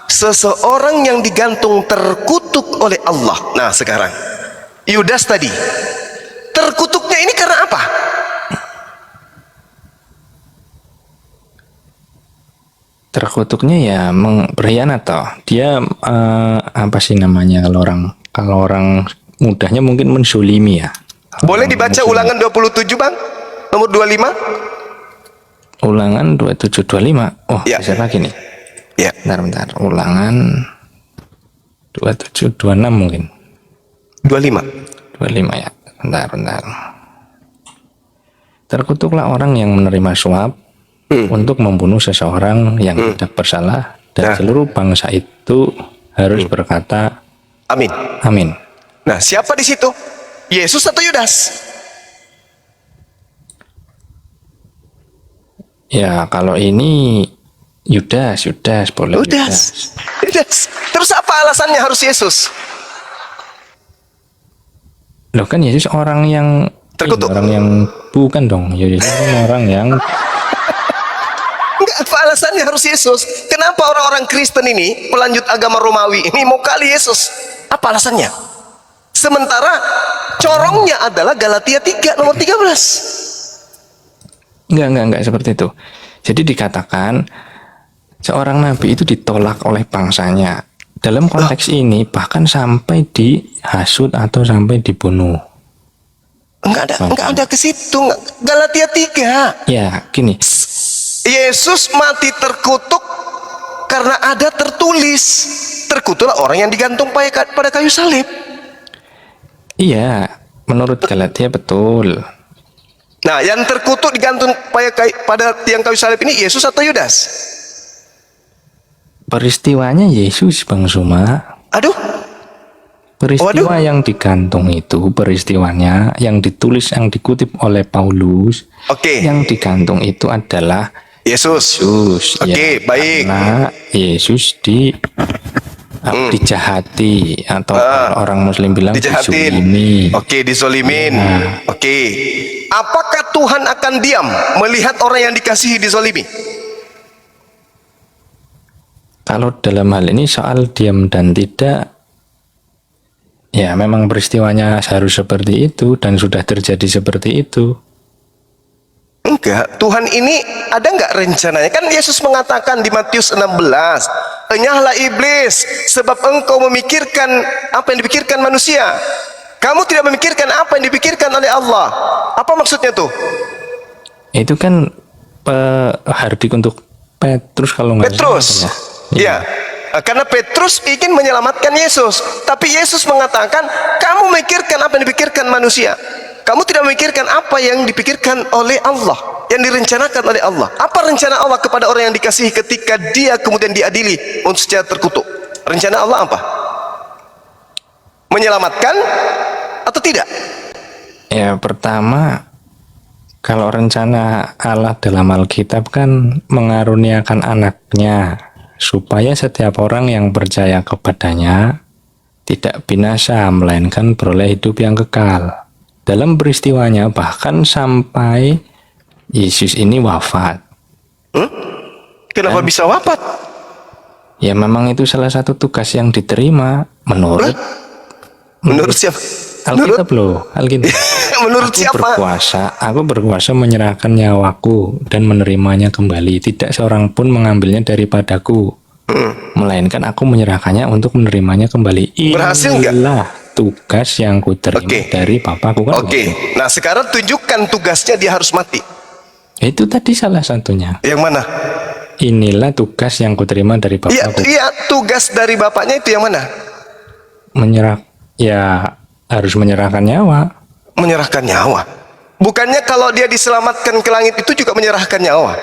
seseorang yang digantung terkutuk oleh Allah. Nah sekarang Yudas tadi terkutuknya ini karena apa? Terkutuknya ya berkhianat toh. Dia apa sih namanya kalau orang mudahnya mungkin menzolimi ya. Boleh dibaca Ulangan 27 Bang, nomor 25. Ulangan 2725. Oh, Ya. bisa lagi nih. Ya. Bentar. Ulangan 2726 mungkin. 25. 25 ya. Bentar. Terkutuklah orang yang menerima suap untuk membunuh seseorang yang tidak bersalah, dan Nah. seluruh bangsa itu harus berkata Amin. amin. Nah, siapa di situ? Yesus atau Yudas? Ya, kalau ini Yudas boleh. Yudas. Terus apa alasannya harus Yesus? Loh, kan Yesus orang yang Terkutuk. orang yang bukan dong. Yesus kan orang yang Enggak, apa alasannya harus Yesus? Kenapa orang-orang Kristen ini, pelanjut agama Romawi ini mau kali Yesus? Apa alasannya? Sementara corongnya adalah Galatia 3 nomor 13. enggak seperti itu. Jadi dikatakan seorang nabi itu ditolak oleh bangsanya. Dalam konteks ini bahkan sampai dihasut atau sampai dibunuh. Enggak ada ke situ. Galatia 3. Ya, gini. Yesus mati terkutuk karena ada tertulis, terkutuklah orang yang digantung pada kayu salib. Iya, menurut Galatia betul. Nah, yang terkutuk digantung pada tiang kayu salib ini Yesus atau Yudas? Peristiwanya Yesus, Bang Suma. Aduh, Peristiwa yang digantung itu, peristiwanya yang ditulis, yang dikutip oleh Paulus, oke. yang digantung itu adalah Yesus. Yesus. Oke, baik. Karena Yesus dijahati, atau orang Muslim bilang Dijahatin. dizolimi. Oke, dizolimin. Oke. Apakah Tuhan akan diam melihat orang yang dikasihi dizolimi? Kalau dalam hal ini soal diam dan tidak, ya memang peristiwanya harus seperti itu dan sudah terjadi seperti itu. Enggak, Tuhan ini ada enggak rencananya? Kan Yesus mengatakan di Matius 16, "Enyahlah iblis, sebab engkau memikirkan apa yang dipikirkan manusia. Kamu tidak memikirkan apa yang dipikirkan oleh Allah." Apa maksudnya tuh? Itu kan hardik untuk Petrus kalau nggak Petrus. salah, Ya. Karena Petrus ingin menyelamatkan Yesus, tapi Yesus mengatakan, "Kamu memikirkan apa yang dipikirkan manusia. Kamu tidak memikirkan apa yang dipikirkan oleh Allah, yang direncanakan oleh Allah." Apa rencana Allah kepada orang yang dikasihi ketika dia kemudian diadili untuk secara terkutuk? Rencana Allah apa? Menyelamatkan atau tidak? Ya, pertama, kalau rencana Allah dalam Alkitab kan mengaruniakan anaknya supaya setiap orang yang percaya kepadanya tidak binasa, melainkan beroleh hidup yang kekal. Dalam peristiwanya bahkan sampai Yesus ini wafat. Kenapa bisa wafat? Ya memang itu salah satu tugas yang diterima menurut Menurut siapa? Alkitab loh, Alkitab. Menurut siapa? Aku berkuasa menyerahkan nyawaku dan menerimanya kembali. Tidak seorang pun mengambilnya daripadaku, melainkan aku menyerahkannya untuk menerimanya kembali. Berhasil nggak? Inilah tugas yang kuterima Oke. dari Papaku kan. Oke. Nah sekarang tunjukkan tugasnya dia harus mati. Itu tadi salah satunya. Yang mana? Inilah tugas yang kuterima dari Iya, Papaku. iya, tugas dari bapaknya itu yang mana? Harus menyerahkan nyawa. Menyerahkan nyawa. Bukannya kalau dia diselamatkan ke langit itu juga menyerahkan nyawa?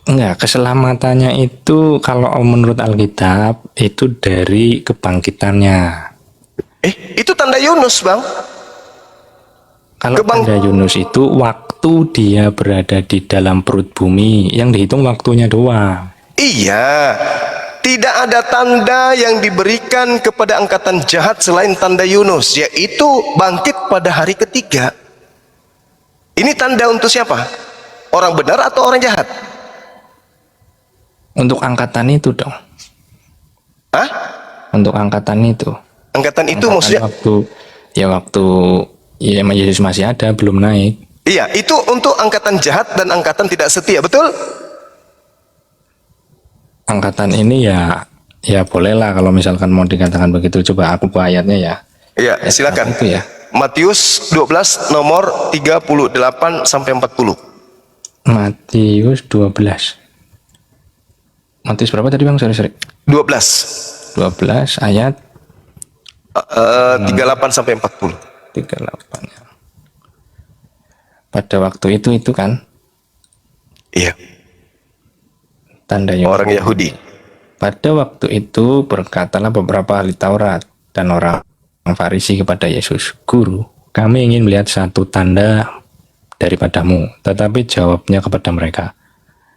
Enggak, keselamatannya itu kalau menurut Alkitab itu dari kebangkitannya. Itu tanda Yunus, Bang. Kalau tanda Yunus itu waktu dia berada di dalam perut bumi, yang dihitung waktunya doang. Iya. Tidak ada tanda yang diberikan kepada angkatan jahat selain tanda Yunus, yaitu bangkit pada hari ketiga. Ini tanda untuk siapa? Orang benar atau orang jahat? Untuk angkatan itu dong. Hah? Untuk angkatan itu. Angkatan itu Angkatan maksudnya? waktu Yesus masih ada, belum naik. Iya, itu untuk angkatan jahat dan angkatan tidak setia, betul? Angkatan ini ya bolehlah kalau misalkan mau dikatakan begitu. Coba aku buka ayatnya ya. Iya, silakan. Apa itu ya? Matius 12 nomor 38 sampai 40. Matius 12. Matius berapa tadi Bang? Sorry. 12. 12 ayat 38 sampai 40. 38. Pada waktu itu kan Iya, tanda Yunus. orang Yahudi. Pada waktu itu berkatalah beberapa ahli Taurat dan orang Farisi kepada Yesus, "Guru, kami ingin melihat satu tanda daripadamu." Tetapi jawabnya kepada mereka,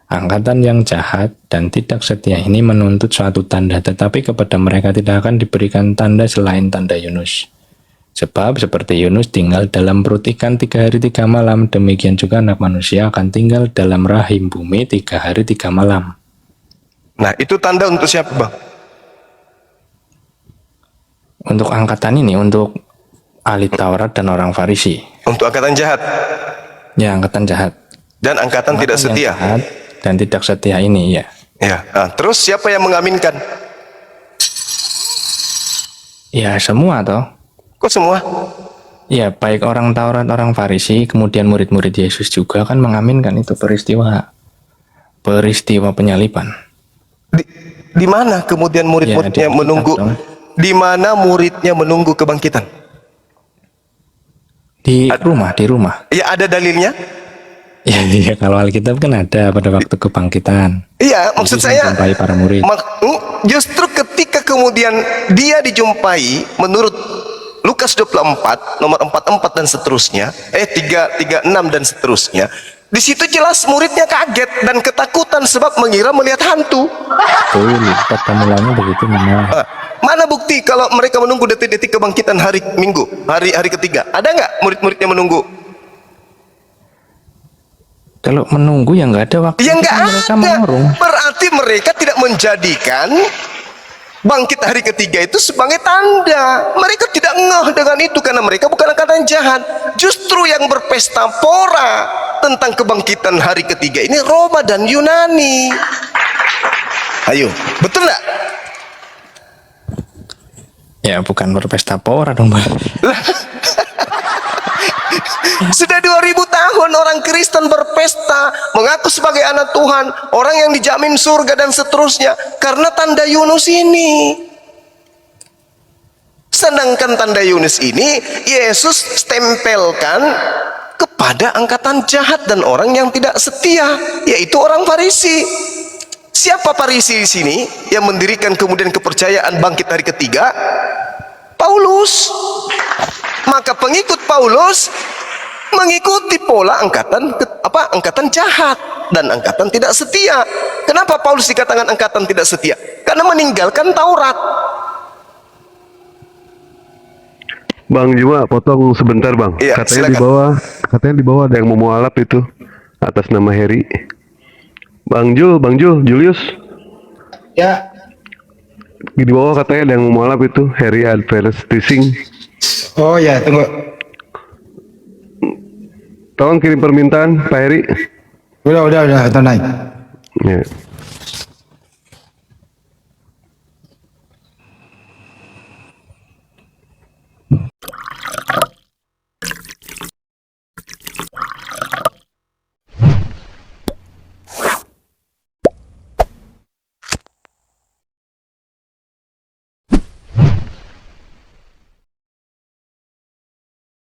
"Angkatan yang jahat dan tidak setia ini menuntut suatu tanda, tetapi kepada mereka tidak akan diberikan tanda selain tanda Yunus. Sebab seperti Yunus tinggal dalam perut ikan 3 hari 3 malam, demikian juga anak manusia akan tinggal dalam rahim bumi 3 hari 3 malam. Nah, itu tanda untuk siapa, Bang? Untuk angkatan ini, untuk ahli Taurat dan orang Farisi. Untuk angkatan jahat Ya, angkatan jahat. dan angkatan tidak Angkatan yang setia. jahat dan tidak setia ini, ya. Ya. Nah, terus siapa yang mengaminkan? Ya, semua toh. Kok semua? Ya, baik orang Taurat, orang Farisi, kemudian murid-murid Yesus juga kan mengaminkan itu peristiwa penyaliban. Di mana kemudian murid-muridnya Ya, di menunggu? Alkitab dong. Di mana muridnya menunggu kebangkitan? Di rumah. Ya, ada dalilnya? Ya, iya, kalau Alkitab kan ada pada waktu kebangkitan. Iya, maksud Yesus saya menjumpai para murid. justru ketika kemudian dia dijumpai menurut Lukas 24 nomor 44 dan seterusnya, 336 dan seterusnya, di situ jelas muridnya kaget dan ketakutan sebab mengira melihat hantu. Betul, pada mulanya begitu memang. Mana bukti kalau mereka menunggu detik-detik kebangkitan hari Minggu, hari ketiga? Ada nggak murid-muridnya menunggu? Kalau menunggu ya nggak ada waktu. Ya nggak Mereka ada. mengurung. Berarti mereka tidak menjadikan bangkit hari ketiga itu sebagai tanda. Mereka tidak ngeh dengan itu karena mereka bukan angkatan jahat. Justru yang berpesta pora tentang kebangkitan hari ketiga ini Roma dan Yunani. Ayo, betul nggak? Ya bukan berpesta pora dong, Bang. Sudah 2000 tahun orang Kristen berpesta mengaku sebagai anak Tuhan, orang yang dijamin surga dan seterusnya karena tanda Yunus ini. Sedangkan tanda Yunus ini Yesus stempelkan kepada angkatan jahat dan orang yang tidak setia, yaitu orang Farisi. Siapa Farisi di sini yang mendirikan kemudian kepercayaan bangkit hari ketiga? Paulus. Maka pengikut Paulus mengikuti pola angkatan jahat dan angkatan tidak setia. Kenapa Paulus dikatakan angkatan tidak setia? Karena meninggalkan Taurat. Bang Juma, potong sebentar bang. Iya, katanya silakan. di bawah ada yang mau mualaf itu atas nama Heri. Bang Jul, Julius. Ya. Di bawah katanya ada yang mau mualaf itu Heri Advertising. Oh ya, tunggu. Tolong kirim permintaan Pak Heri. Udah, atau naik. Ya.